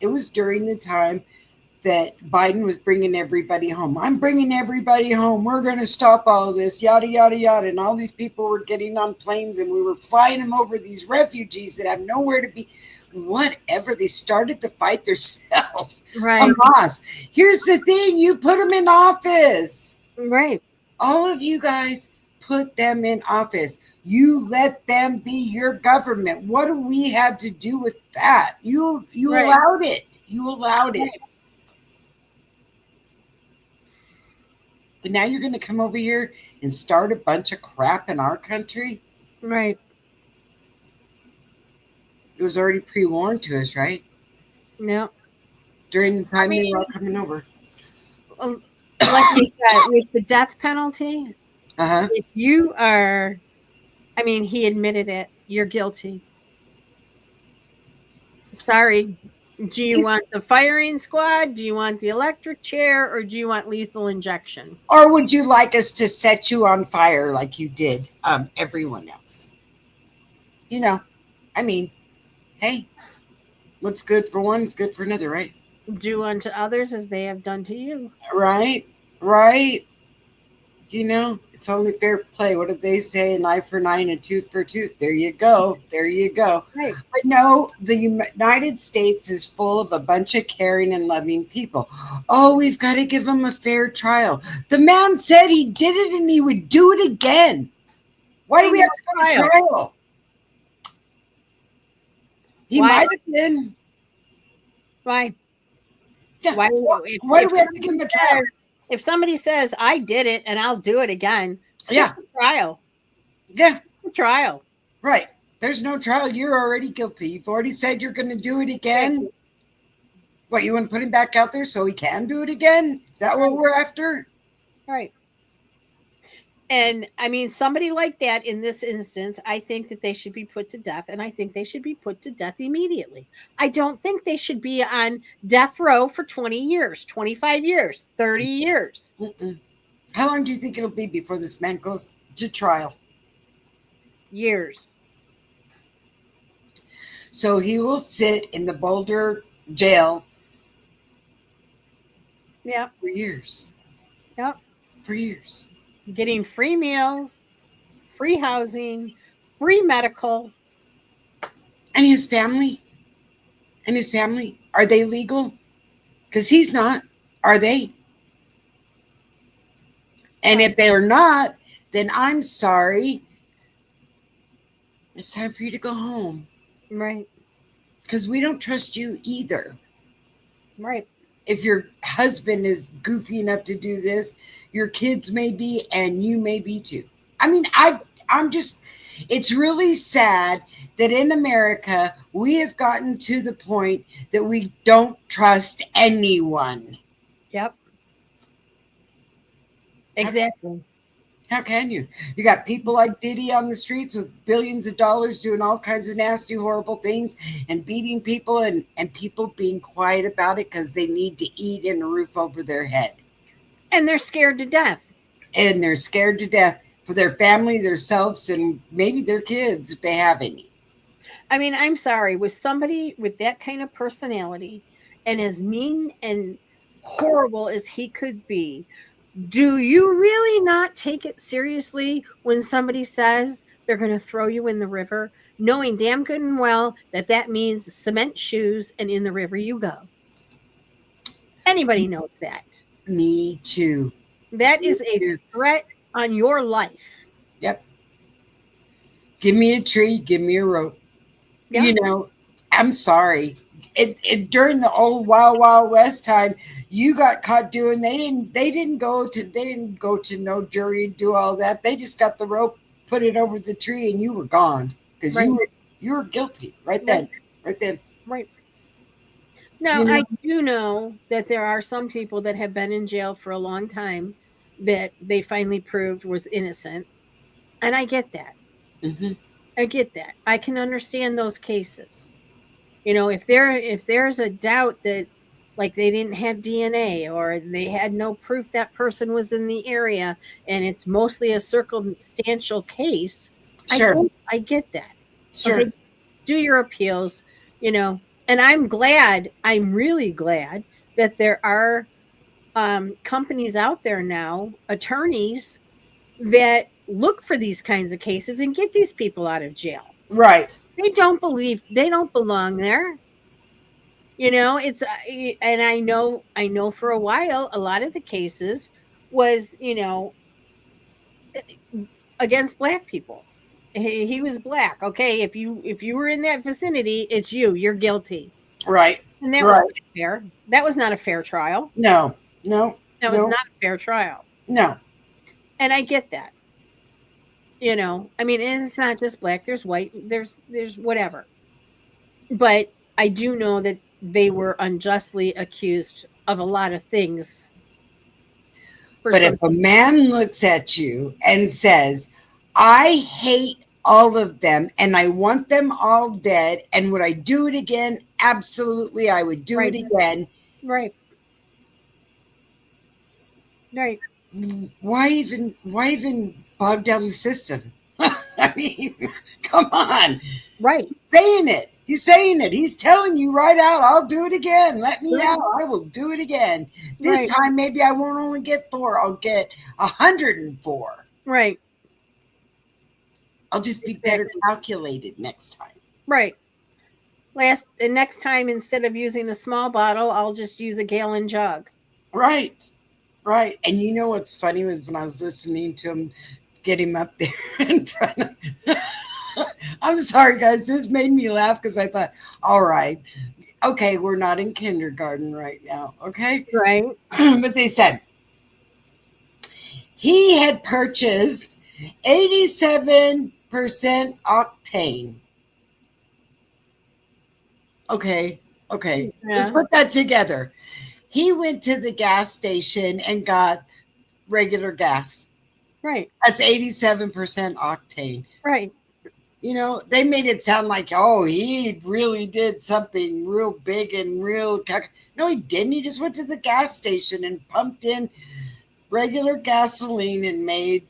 C: that Biden was bringing everybody home. I'm bringing everybody home. We're going to stop all this, yada, yada, yada. And all these people were getting on planes, and we were flying them over these refugees that have nowhere to be. Whatever. They started to fight themselves.
B: Right.
C: Hamas. Here's the thing. You put them in office.
B: Right.
C: All of you guys put them in office. You let them be your government. What do we have to do with that? You allowed it. You allowed it. But now you're going to come over here and start a bunch of crap in our country?
B: Right.
C: It was already pre-warned to us, right?
B: No.
C: During the time they were all coming over.
B: Like you said, with the death penalty, if you are, he admitted it, you're guilty. Sorry. Do you want the firing squad? Do you want the electric chair? Or do you want lethal injection?
C: Or would you like us to set you on fire like you did everyone else? Hey, what's good for one is good for another, right?
B: Do unto others as they have done to you.
C: Right. It's only fair play. What did they say? An eye for an eye and a tooth for a tooth. There you go.
B: Right.
C: But no, the United States is full of a bunch of caring and loving people. Oh, we've got to give him a fair trial. The man said he did it and he would do it again. Why do we have to go to trial? He might have been.
B: Why?
C: Yeah.
B: Why do
C: we have to give him a trial?
B: If somebody says, I did it and I'll do it again, skip the trial.
C: Yeah.
B: The trial.
C: Right. There's no trial. You're already guilty. You've already said you're going to do it again. What, you want to put him back out there so he can do it again? Is that what we're after?
B: Right. And I mean, somebody like that in this instance, I think that they should be put to death, and I think they should be put to death immediately. I don't think they should be on death row for 20 years, 25 years, 30 years.
C: Mm-mm. How long do you think it'll be before this man goes to trial?
B: Years.
C: So he will sit in the Boulder jail
B: Yep.
C: for years.
B: Yep.
C: For years.
B: Getting free meals, free housing, free medical.
C: And his family? And his family? Are they legal? Because he's not. Are they? And if they are not, then I'm sorry. It's time for you to go home.
B: Right.
C: Because we don't trust you either.
B: Right.
C: If your husband is goofy enough to do this, your kids may be, and you may be too. I mean, I'm just, it's really sad that in America, we have gotten to the point that we don't trust anyone.
B: Yep. Exactly.
C: How can you? You got people like Diddy on the streets with billions of dollars doing all kinds of nasty, horrible things and beating people, and people being quiet about it because they need to eat and a roof over their head.
B: And they're scared to death.
C: And they're scared to death for their family, themselves, and maybe their kids if they have any.
B: I mean, I'm sorry, with somebody with that kind of personality and as mean and horrible as he could be, do you really not take it seriously when somebody says they're going to throw you in the river, knowing damn good and well that that means cement shoes and in the river you go? Anybody knows that.
C: Me too.
B: That is a threat on your life.
C: Yep. Give me a tree, give me a rope.
B: Yeah.
C: You know, I'm sorry. During the old Wild Wild West time, you got caught doing. They didn't go to no jury and do all that. They just got the rope, put it over the tree, and you were gone because
B: Right.
C: you were guilty right then.
B: Right. Now, I do know that there are some people that have been in jail for a long time that they finally proved was innocent, and I get that.
C: Mm-hmm.
B: I get that. I can understand those cases. You know, if there's a doubt that, like, they didn't have DNA or they had no proof that person was in the area and it's mostly a circumstantial case,
C: Sure.
B: I get that.
C: Sure.
B: Okay, do your appeals, you know. And I'm really glad that there are companies out there now, attorneys that look for these kinds of cases and get these people out of jail.
C: Right.
B: They don't belong there. You know, and I know for a while, a lot of the cases was, you know, against black people. He was black. Okay. If you were in that vicinity, it's you're guilty.
C: Right.
B: And that was not fair. That was not a fair trial.
C: No.
B: That was not a fair trial.
C: No.
B: And I get that. You know, I mean, and it's not just black, there's white, there's whatever. But I do know that they were unjustly accused of a lot of things.
C: But if a man looks at you and says, I hate all of them and I want them all dead, and would I do it again? Absolutely, I would do it again.
B: Right. Right.
C: Why even bog down the system? I mean, come on.
B: Right.
C: He's saying it. He's telling you right out, I'll do it again. Let me out. I will do it again. This time, maybe I won't only get 4. I'll get 104.
B: Right.
C: I'll just be better calculated next time.
B: Right. Next time, instead of using a small bottle, I'll just use a gallon jug.
C: Right. And you know what's funny was when I was listening to him get him up there in front of I'm sorry, guys. This made me laugh because I thought, all right, okay, we're not in kindergarten right now, okay?
B: Right.
C: But they said he had purchased 87% octane. Okay. Okay. Let's
B: Yeah.
C: put that together. He went to the gas station and got regular gas.
B: Right.
C: That's 87% octane.
B: Right.
C: You know, they made it sound like, oh, he really did something real big and real. No, he didn't. He just went to the gas station and pumped in regular gasoline and made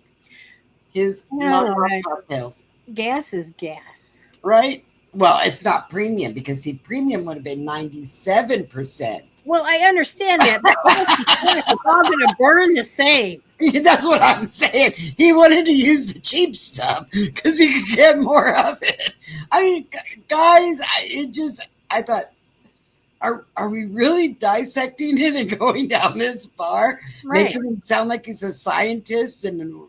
C: his
B: No,
C: Molotov cocktails.
B: gas is gas.
C: Right? Well, it's not premium because see, premium would have been 97%.
B: Well, I understand that, but gas is gas. It's all going to burn the same.
C: That's what I'm saying. He wanted to use the cheap stuff because he could get more of it. I mean, guys, I thought, are we really dissecting it and going down this far,
B: Right.
C: making him sound like he's a scientist? And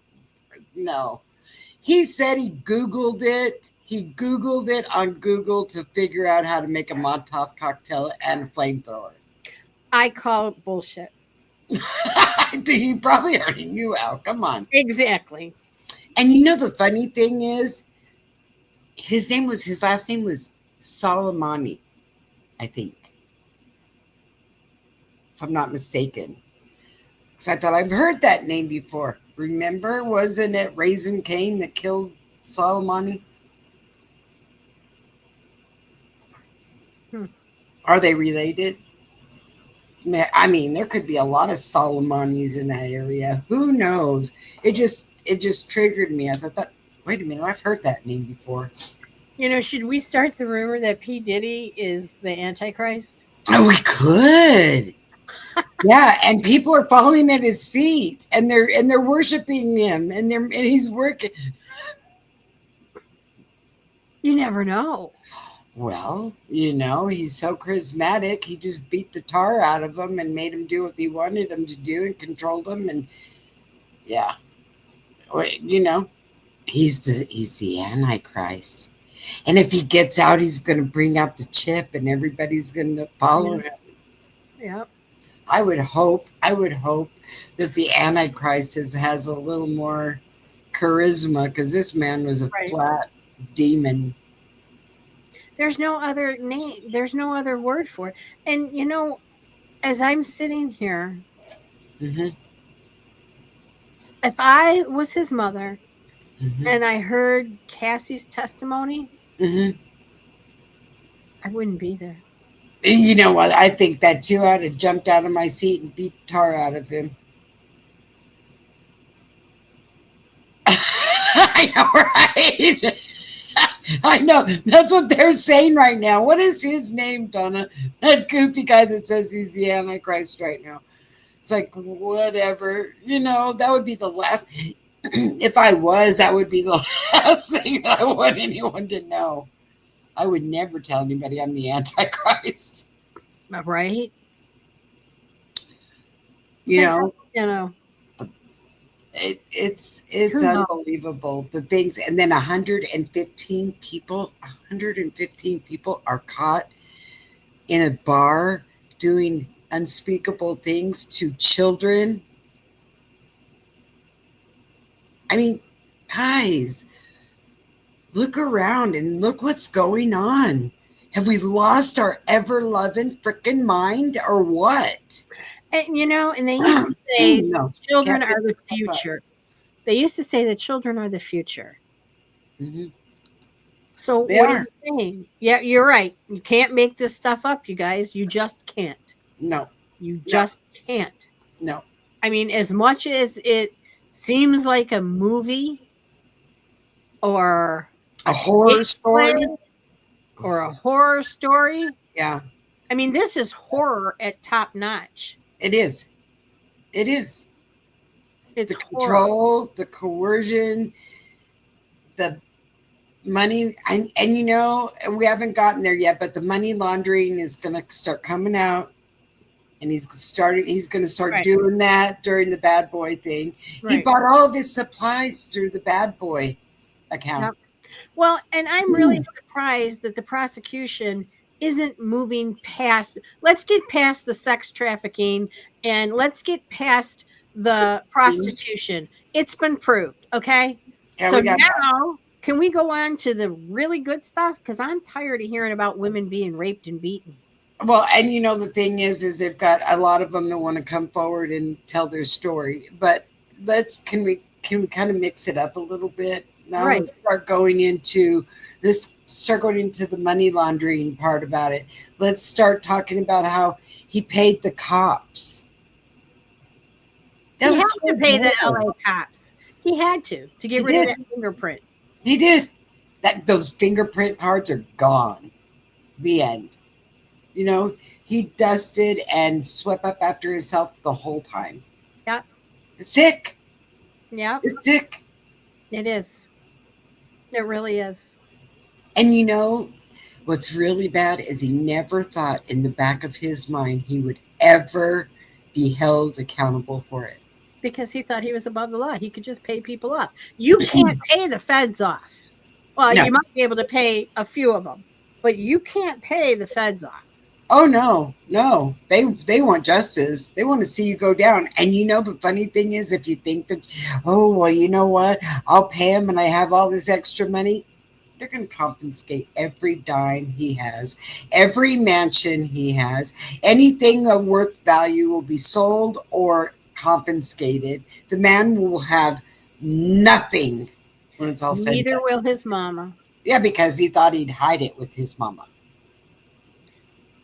C: no, he said he Googled it. He Googled it on Google to figure out how to make a Molotov cocktail and a flamethrower.
B: I call it bullshit.
C: He probably already knew how. Come on.
B: Exactly.
C: And you know the funny thing is, his last name was Soleimani, I think, if I'm not mistaken. Because I thought I've heard that name before. Remember, wasn't it Raising Cane that killed Soleimani? Are they related? I mean, there could be a lot of Solomoni's in that area. Who knows? It just triggered me. I thought, wait a minute, I've heard that name before.
B: You know, should we start the rumor that P. Diddy is the Antichrist?
C: Oh, we could. Yeah, and people are falling at his feet, and they're worshiping him, and he's working.
B: You never know.
C: Well, you know, he's so charismatic. He just beat the tar out of him and made him do what he wanted him to do and controlled him. And yeah, you know, he's the Antichrist. And if he gets out, he's going to bring out the chip, and everybody's going to follow him.
B: Yeah.
C: I would hope that the Antichrist has a little more charisma, because this man was a flat demon.
B: There's no other name. There's no other word for it. And you know, as I'm sitting here, if I was his mother and I heard Cassie's testimony, I wouldn't be there.
C: You know what? I think that too. I'd have jumped out of my seat and beat the tar out of him. I know, right? I know. That's what they're saying right now. What is his name, Donna? That goofy guy that says he's the Antichrist right now. It's like, whatever. You know, that would be the last. If I was, that would be the last thing that I want anyone to know. I would never tell anybody I'm the Antichrist.
B: Right?
C: You know. It's unbelievable, the things. And then 115 people are caught in a bar doing unspeakable things to children. I mean, guys, look around and look what's going on. Have we lost our ever-loving freaking mind or what?
B: And you know, and they used to say children are the future. They used to say that children are the future. So what are you saying? Yeah, you're right. You can't make this stuff up, you guys. You just can't.
C: No.
B: You just can't.
C: No.
B: I mean, as much as it seems like a movie or
C: a horror story
B: or a horror story.
C: Yeah.
B: I mean, this is horror at top notch.
C: It is. It is.
B: It's
C: the control, the coercion, the money, and you know, we haven't gotten there yet, but the money laundering is going to start coming out, and he's going to start doing that during the bad boy thing. He bought all of his supplies through the bad boy account.
B: Yep. Well, and I'm really surprised that the prosecution isn't moving past. Let's get past the sex trafficking and let's get past the prostitution. It's been proved, okay?
C: Yeah,
B: so now Can we go on to the really good stuff? Because I'm tired of hearing about women being raped and beaten.
C: Well, and you know, the thing is they've got a lot of them that want to come forward and tell their story. But can we kind of mix it up a little bit? Now
B: Right.
C: let's start going into the money laundering part about it. Let's start talking about how he paid the cops.
B: He had
C: Let's
B: to
C: go
B: pay the
C: there.
B: LA cops. He had to
C: He
B: get rid of
C: did.
B: that fingerprint.
C: He did. Those fingerprint cards are gone. The end. You know, he dusted and swept up after himself the whole time.
B: Yep.
C: It's sick.
B: Yep.
C: It's sick.
B: It is. It really is.
C: And you know, what's really bad is he never thought in the back of his mind he would ever be held accountable for it.
B: Because he thought he was above the law. He could just pay people off. You can't pay the feds off. Well,
C: No.
B: you might be able to pay a few of them, but you can't pay the feds off.
C: Oh no. They want justice. They want to see you go down. And you know the funny thing is if you think that, oh well, you know what? I'll pay him and I have all this extra money. They're going to confiscate every dime he has, every mansion he has, anything of worth value will be sold or confiscated. The man will have nothing when it's all said and
B: Neither
C: done.
B: will his mama.
C: Yeah, because he thought he'd hide it with his mama.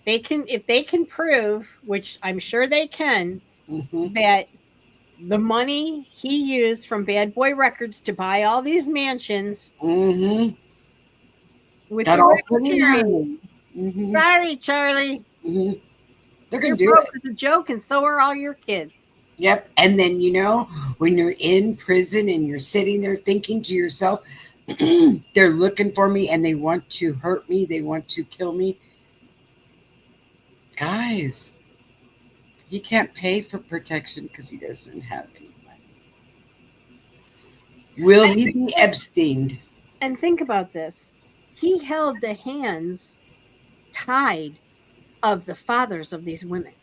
B: They can, if they can prove, which I'm sure they can,
C: Mm-hmm.
B: that the money he used from Bad Boy Records to buy all these mansions
C: Mm-hmm.
B: with
C: Got
B: the
C: all put in
B: racketeering.
C: money. Mm-hmm.
B: Sorry, Charlie.
C: Mm-hmm. They're
B: You're
C: going to do
B: broke
C: it.
B: as a joke, and so are all your kids.
C: Yep. And then, you know, when you're in prison and you're sitting there thinking to yourself, they're looking for me and they want to hurt me, they want to kill me. Guys, he can't pay for protection because he doesn't have any money. Will he be Epstein?
B: And think about this. He held the hands tied of the fathers of these women.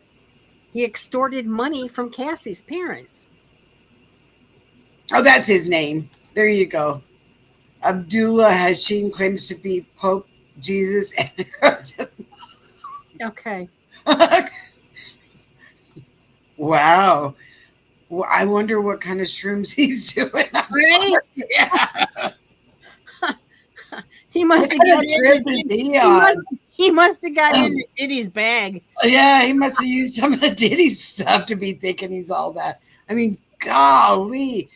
B: He extorted money from Cassie's parents.
C: Oh, that's his name. There you go. Abdullah Hashim claims to be Pope Jesus.
B: Okay.
C: Wow. Well, I wonder what kind of shrooms he's doing.
B: Right?
C: Yeah.
B: He must have
C: What kind
B: got
C: of trip
B: into,
C: is he on?
B: he must have got into Diddy's bag.
C: Yeah, he must have used some of Diddy's stuff to be thinking he's all that. I mean, golly,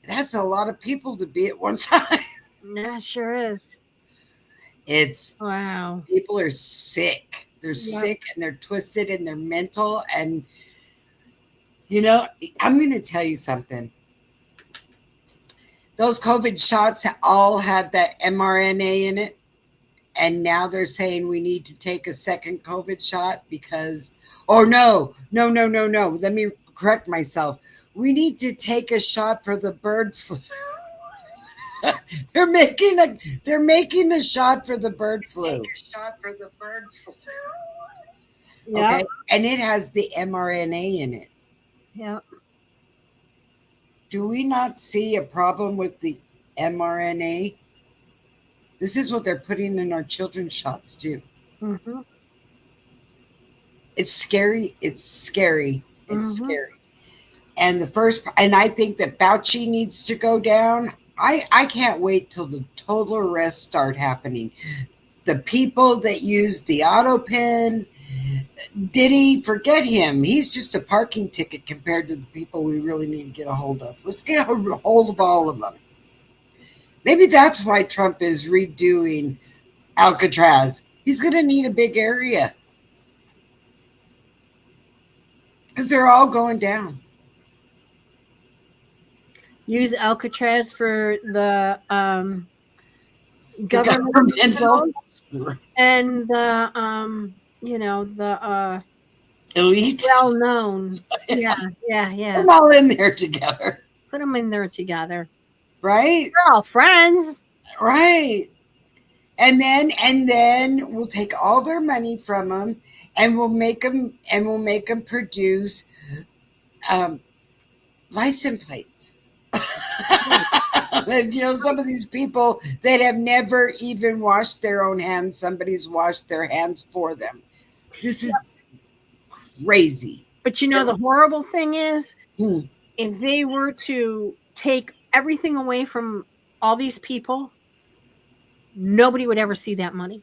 C: that's a lot of people to be at one time.
B: Yeah, sure is.
C: It's
B: Wow.
C: people are sick. They're
B: Yep.
C: sick and they're twisted and they're mental. And, you know, I'm going to tell you something. Those COVID shots all had that mRNA in it. And now they're saying we need to take a second COVID shot because, oh, no. Let me correct myself. We need to take a shot for the bird flu. they're making a shot for the bird flu. Take a shot for the bird flu.
B: Yep.
C: Okay. And it has the mRNA in it.
B: Yep.
C: Do we not see a problem with the mRNA? This is what they're putting in our children's shots too.
B: Mm-hmm.
C: It's scary. It's scary. It's
B: Mhm.
C: scary. And I think that Fauci needs to go down. I can't wait till the total arrests start happening. The people that use the auto pen, Diddy, forget him. He's just a parking ticket compared to the people we really need to get a hold of. Let's get a hold of all of them. Maybe that's why Trump is redoing Alcatraz. He's going to need a big area because they're all going down.
B: Use Alcatraz for the
C: Governmental
B: and the the
C: elite.
B: well known. Yeah.
C: Put them all in there together,
B: Put them in there together.
C: right?
B: We're all friends.
C: Right. And then we'll take all their money from them, and we'll make them produce license plates. You know, some of these people that have never even washed their own hands, somebody's washed their hands for them. This is crazy.
B: But you know, the horrible thing is,
C: Hmm.
B: if they were to take everything away from all these people, nobody would ever see that money.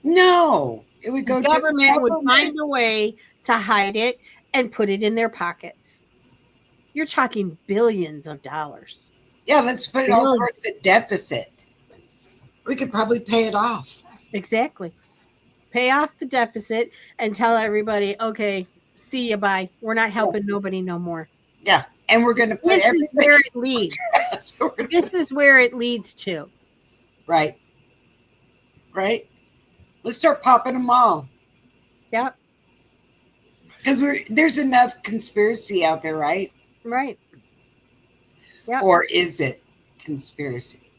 C: No, it would go
B: The
C: to
B: government would
C: government.
B: find a way to hide it and put it in their pockets. You're talking billions of dollars.
C: Yeah, let's put it all
B: Billions.
C: towards the deficit. We could probably pay it off.
B: Exactly. Pay off the deficit and tell everybody, okay, see you, bye. We're not helping nobody no more.
C: Yeah, and we're going to put
B: This is where
C: everybody.
B: it leads.
C: So we're gonna-
B: This is where it leads to.
C: right, right. Let's start popping them all
B: Yep.
C: because there's enough conspiracy out there, right?
B: Right. Yep.
C: Or is it conspiracy?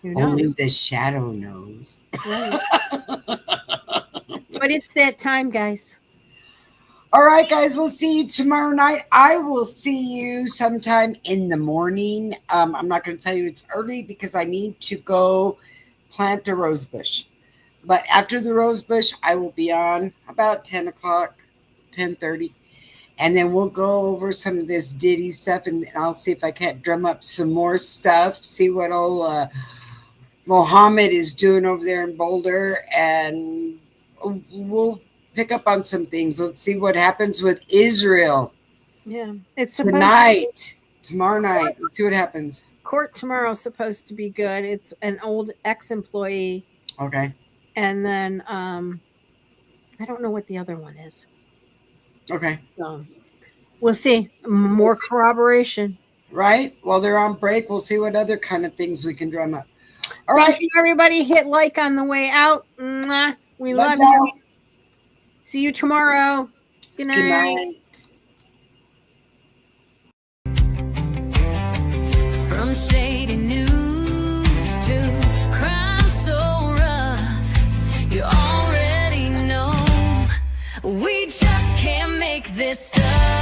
B: Who
C: Only
B: knows?
C: the shadow knows.
B: Right. But it's that time, guys.
C: All right, guys, we'll see you tomorrow night. I will see you sometime in the morning. I'm not going to tell you it's early because I need to go plant a rose bush. But after the rose bush, I will be on about 10 o'clock, 10:30. And then we'll go over some of this Diddy stuff, and I'll see if I can't drum up some more stuff, see what old Mohammed is doing over there in Boulder, and we'll pick up on some things. Let's see what happens with Israel
B: Yeah. It's
C: tonight, tomorrow night. Let's see what happens.
B: Court tomorrow is supposed to be good. It's an old ex-employee,
C: Okay.
B: and then I don't know what the other one is.
C: Okay.
B: So we'll see. More corroboration.
C: Right? While they're on break, we'll see what other kind of things we can drum up. All
B: Thank
C: right.
B: you, everybody. Hit like on the way out. Mwah. We love
C: y'all.
B: you. See you tomorrow. Good night.
C: Good night.
A: From shady news to crime so rough, you already know we just can't make this stuff.